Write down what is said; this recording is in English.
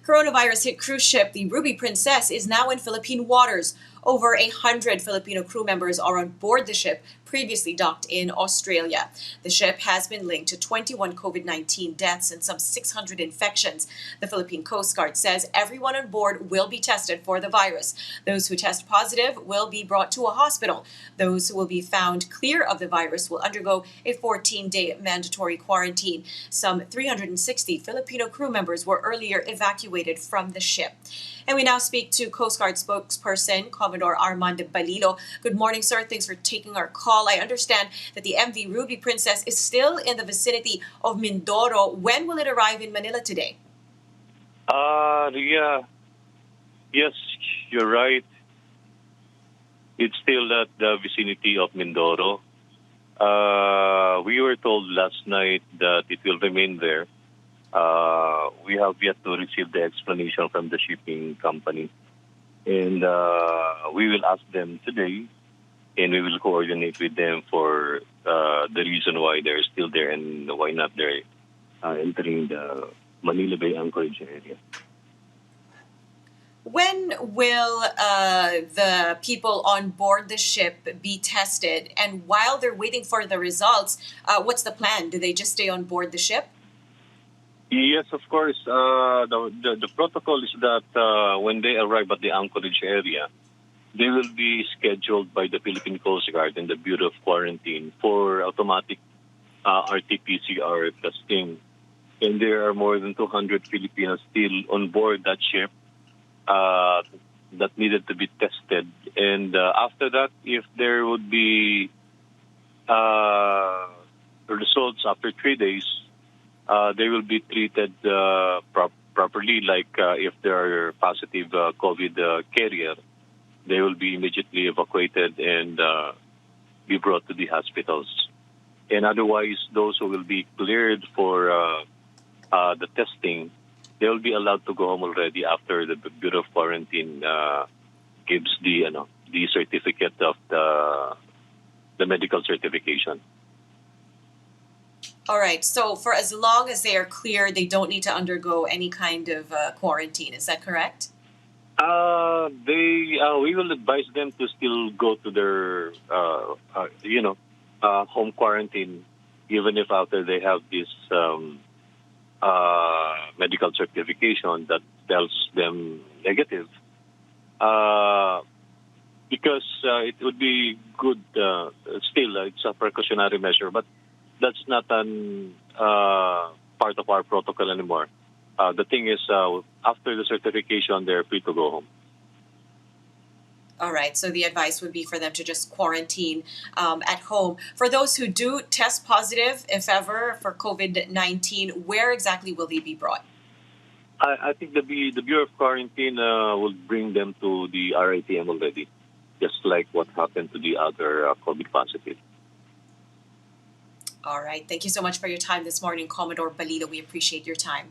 Coronavirus hit cruise ship the Ruby Princess is now in Philippine waters. Over 100 Filipino crew members are on board the ship, previously docked in Australia. The ship has been linked to 21 COVID-19 deaths and some 600 infections. The Philippine Coast Guard says everyone on board will be tested for the virus. Those who test positive will be brought to a hospital. Those who will be found clear of the virus will undergo a 14-day mandatory quarantine. Some 360 Filipino crew members were earlier evacuated from the ship. And we now speak to Coast Guard spokesperson, Commodore Armand Balilo. Good morning, sir. Thanks for taking our call. I understand that the MV Ruby Princess is still in the vicinity of Mindoro. When will it arrive in Manila today? Yeah. Yes, you're right. It's still at the vicinity of Mindoro. We were told last night that it will remain there. We have yet to receive the explanation from the shipping company. And we will ask them today, and we will coordinate with them for the reason why they're still there and why not they're entering the Manila Bay Anchorage area. When will the people on board the ship be tested? And while they're waiting for the results, what's the plan? Do they just stay on board the ship? Yes, of course. The protocol is that when they arrive at the Anchorage area, they will be scheduled by the Philippine Coast Guard and the Bureau of Quarantine for automatic RT-PCR testing. And there are more than 200 Filipinos still on board that ship that needed to be tested. And after that, if there would be results after 3 days, they will be treated properly, like if they are positive COVID carrier, they will be immediately evacuated and be brought to the hospitals. And otherwise, those who will be cleared for the testing, they will be allowed to go home already after the Bureau of Quarantine gives the certificate of the medical certification. All right. So for as long as they are clear, they don't need to undergo any kind of quarantine. Is that correct? We will advise them to still go to their home quarantine, even if after they have this medical certification that tells them negative. Because it would be good. Still, it's a precautionary measure, but that's not an part of our protocol anymore. The thing is, after the certification, they're free to go home. All right. So the advice would be for them to just quarantine at home. For those who do test positive, if ever, for COVID-19, where exactly will they be brought? I think the Bureau of Quarantine will bring them to the RITM already, just like what happened to the other COVID positive. All right. Thank you so much for your time this morning, Commodore Balilo. We appreciate your time.